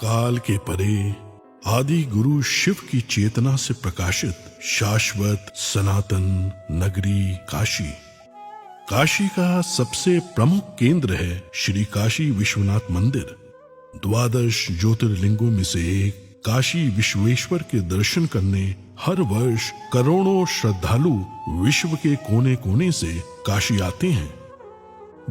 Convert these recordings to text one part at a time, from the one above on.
काल के परे आदि गुरु शिव की चेतना से प्रकाशित शाश्वत सनातन नगरी काशी। काशी का सबसे प्रमुख केंद्र है श्री काशी विश्वनाथ मंदिर। 12 ज्योतिर्लिंगों में से एक काशी विश्वेश्वर के दर्शन करने हर वर्ष करोड़ों श्रद्धालु विश्व के कोने कोने से काशी आते हैं।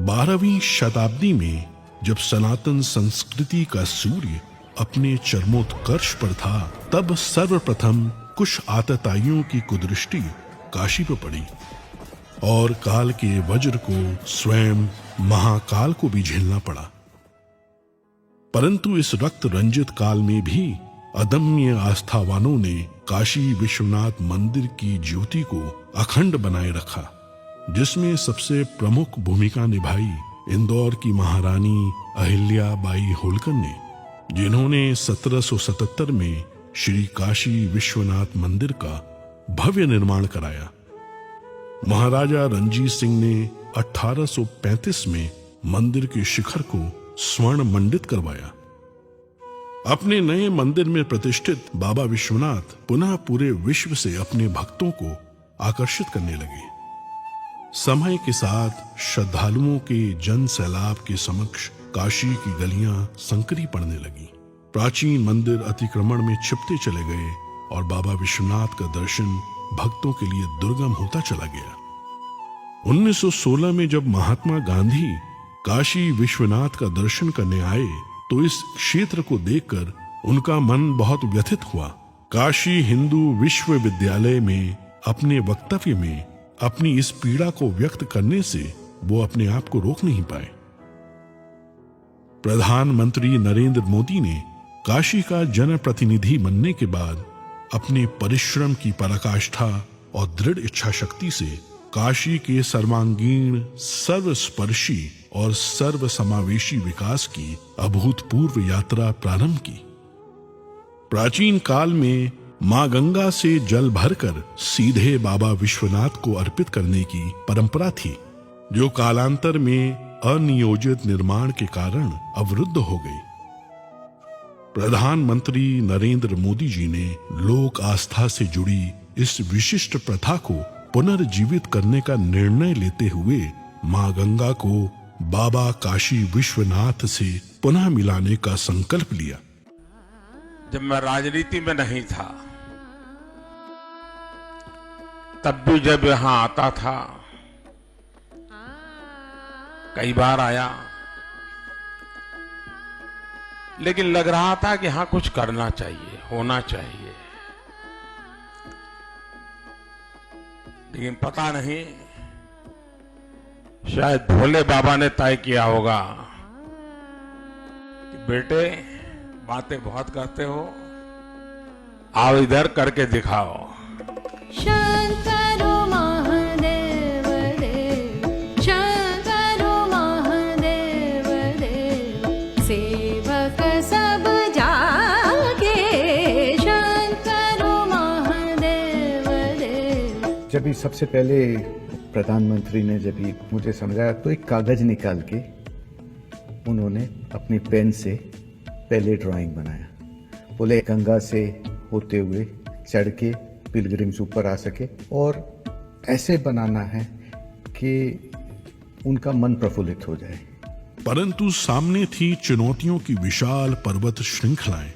12वीं शताब्दी में जब सनातन संस्कृति का सूर्य अपने चरमोत्कर्ष पर था, तब सर्वप्रथम कुछ आतताइयों की कुदृष्टि काशी पर पड़ी और काल के वज्र को स्वयं महाकाल को भी झेलना पड़ा। परंतु इस रक्त रंजित काल में भी अदम्य आस्थावानों ने काशी विश्वनाथ मंदिर की ज्योति को अखंड बनाए रखा, जिसमें सबसे प्रमुख भूमिका निभाई इंदौर की महारानी अहिल्या बाई होलकर ने, जिन्होंने 1777 में श्री काशी विश्वनाथ मंदिर का भव्य निर्माण कराया। महाराजा रणजीत सिंह ने 1835 में मंदिर के शिखर को स्वर्ण मंडित करवाया। अपने नए मंदिर में प्रतिष्ठित बाबा विश्वनाथ पुनः पूरे विश्व से अपने भक्तों को आकर्षित करने लगे। समय के साथ श्रद्धालुओं के जन सैलाब के समक्ष काशी की गलियां संकरी पड़ने लगी। प्राचीन मंदिर अतिक्रमण में छिपते चले गए और बाबा विश्वनाथ का दर्शन भक्तों के लिए दुर्गम होता चला गया। 1916 में जब महात्मा गांधी काशी विश्वनाथ का दर्शन करने आए, तो इस क्षेत्र को देखकर उनका मन बहुत व्यथित हुआ। काशी हिंदू विश्वविद्यालय में अपने वक्तव्य में अपनी इस पीड़ा को व्यक्त करने से वो अपने आप को रोक नहीं पाए। प्रधानमंत्री नरेंद्र मोदी ने काशी का जनप्रतिनिधि बनने के बाद अपने परिश्रम की पराकाष्ठा और दृढ़ इच्छा शक्ति से काशी के सर्वांगीण, सर्वस्पर्शी और सर्वसमावेशी विकास की अभूतपूर्व यात्रा प्रारंभ की। प्राचीन काल में मां गंगा से जल भरकर सीधे बाबा विश्वनाथ को अर्पित करने की परंपरा थी, जो कालांतर में अनियोजित निर्माण के कारण अवरुद्ध हो गई। प्रधानमंत्री नरेंद्र मोदी जी ने लोक आस्था से जुड़ी इस विशिष्ट प्रथा को पुनर्जीवित करने का निर्णय लेते हुए मां गंगा को बाबा काशी विश्वनाथ से पुनः मिलाने का संकल्प लिया। जब मैं राजनीति में नहीं था, तब भी जब यहां आता था, कई बार आया, लेकिन लग रहा था कि हाँ कुछ करना चाहिए, होना चाहिए। लेकिन पता नहीं, शायद भोले बाबा ने तय किया होगा कि बेटे बातें बहुत करते हो, आओ इधर करके दिखाओ। शंकरो महादेव देव, शंकरो महादेव देव, सेवक सब जागे, शंकरो महादेव देव। जब ही सबसे पहले प्रधानमंत्री ने जब ही मुझे समझाया, तो एक कागज निकाल के उन्होंने अपनी पेन से पहले ड्राइंग बनाया। बोले गंगा से होते हुए चढ़ के पिलग्रिम्स ऊपर आ सके और ऐसे बनाना है कि उनका मन प्रफुल्लित हो जाए। परंतु सामने थी चुनौतियों की विशाल पर्वत श्रृंखलाएं।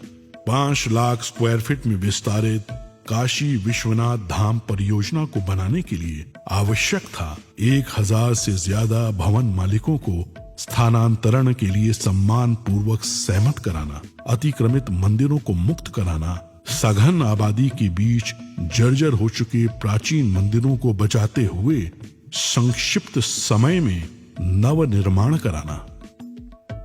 5 लाख स्क्वायर फीट में विस्तारित काशी विश्वनाथ धाम परियोजना को बनाने के लिए आवश्यक था 1000 से ज्यादा भवन मालिकों को स्थानांतरण के लिए सम्मान पूर्वक सहमत कराना, अतिक्रमित मंदिरों को मुक्त कराना, सघन आबादी के बीच जर्जर हो चुके प्राचीन मंदिरों को बचाते हुए संक्षिप्त समय में नव निर्माण कराना।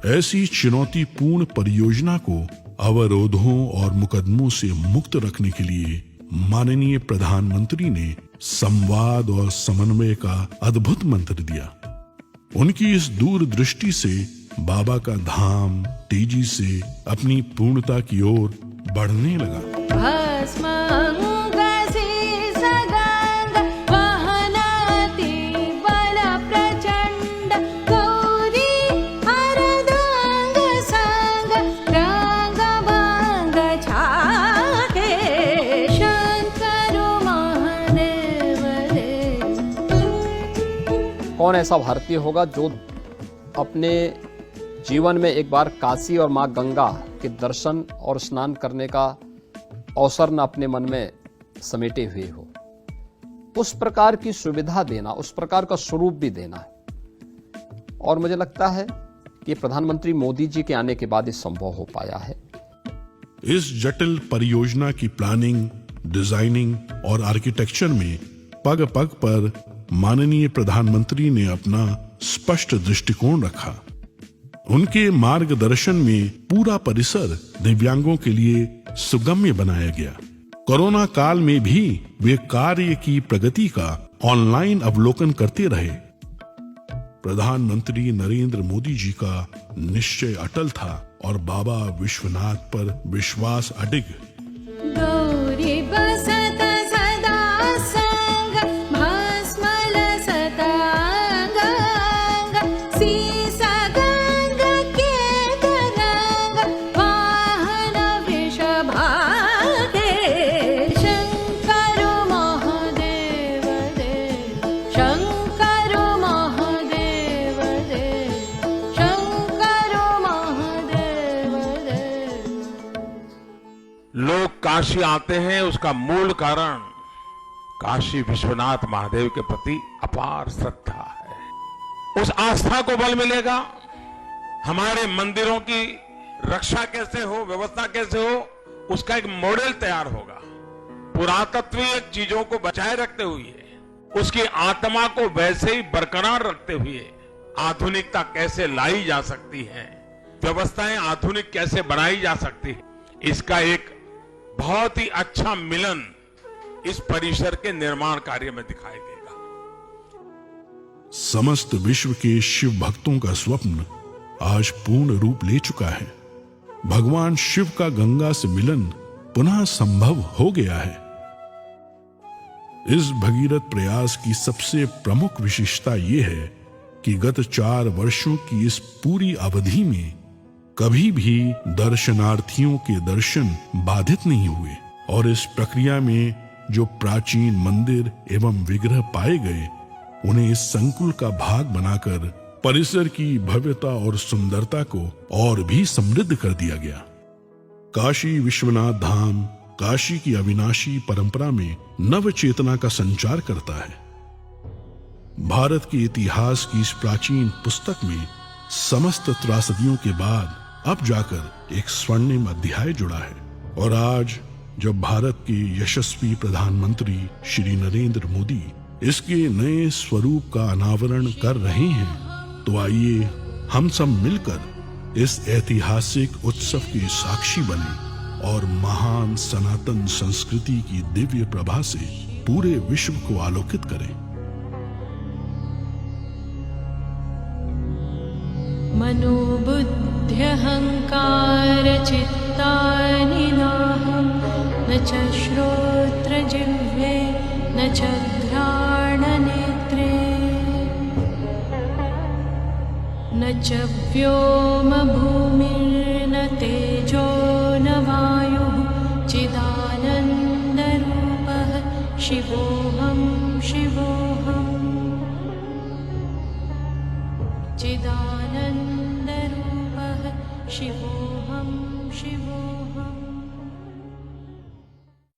ऐसी चुनौतीपूर्ण परियोजना को अवरोधों और मुकदमों से मुक्त रखने के लिए माननीय प्रधानमंत्री ने संवाद और समन्वय का अद्भुत मंत्र दिया। उनकी इस दूरदृष्टि से बाबा का धाम तेजी से अपनी पूर्णता की ओर बढ़ने लगा। गौरी हरदंग संग रंग कौन ऐसा भारतीय होगा जो अपने जीवन में एक बार काशी और मां गंगा के दर्शन और स्नान करने का अवसर न अपने मन में समेटे हुए हो। उस प्रकार की सुविधा देना, उस प्रकार का स्वरूप भी देना है। और मुझे लगता है कि प्रधानमंत्री मोदी जी के आने के बाद ये संभव हो पाया है। इस जटिल परियोजना की प्लानिंग, डिजाइनिंग और आर्किटेक्चर में पग पग पर माननीय प्रधानमंत्री ने अपना स्पष्ट दृष्टिकोण रखा। उनके मार्गदर्शन में पूरा परिसर दिव्यांगों के लिए सुगम्य बनाया गया। कोरोना काल में भी वे कार्य की प्रगति का ऑनलाइन अवलोकन करते रहे। प्रधानमंत्री नरेंद्र मोदी जी का निश्चय अटल था और बाबा विश्वनाथ पर विश्वास अडिग। गौरी बसत सदा संग भस्म लसत अंग सीस गंग के तरंग वाहन वृषभागे शंकर महादेव देव शंकर महादेव देव शंकर महादेव देव। लोग काशी आते हैं, उसका मूल कारण काशी विश्वनाथ महादेव के प्रति अपार श्रद्धा है। उस आस्था को बल मिलेगा। हमारे मंदिरों की रक्षा कैसे हो, व्यवस्था कैसे हो, उसका एक मॉडल तैयार होगा। पुरातत्वीय चीजों को बचाए रखते हुए, उसकी आत्मा को वैसे ही बरकरार रखते हुए आधुनिकता कैसे लाई जा सकती है, व्यवस्थाएं आधुनिक कैसे बनाई जा सकती है, इसका एक बहुत ही अच्छा मिलन इस परिसर के निर्माण कार्य में दिखाई देगा। समस्त विश्व के शिव भक्तों का स्वप्न आज पूर्ण रूप ले चुका है। भगवान शिव का गंगा से मिलन पुनः संभव हो गया है। इस भगीरथ प्रयास की सबसे प्रमुख विशेषता यह है कि गत 4 वर्षों की इस पूरी अवधि में कभी भी दर्शनार्थियों के दर्शन बाधित नहीं हुए और इस प्रक्रिया में जो प्राचीन मंदिर एवं विग्रह पाए गए, उन्हें इस संकुल का भाग बनाकर परिसर की भव्यता और सुंदरता को और भी समृद्ध कर दिया गया। काशी विश्वनाथ धाम काशी की अविनाशी परंपरा में नव चेतना का संचार करता है। भारत के इतिहास की इस प्राचीन पुस्तक में समस्त त्रासदियों के बाद अब जाकर एक स्वर्णिम अध्याय जुड़ा है। और आज जब भारत के यशस्वी प्रधानमंत्री श्री नरेंद्र मोदी इसके नए स्वरूप का अनावरण कर रहे हैं, तो आइए हम सब मिलकर इस ऐतिहासिक उत्सव के साक्षी बने और महान सनातन संस्कृति की दिव्य प्रभा से पूरे विश्व को आलोकित करें। मनोबुद्ध्यहंकार चित्तानि नाहं न च श्रोत्रजिह्वे न च घ्राणनेत्रे न च व्योम भूमि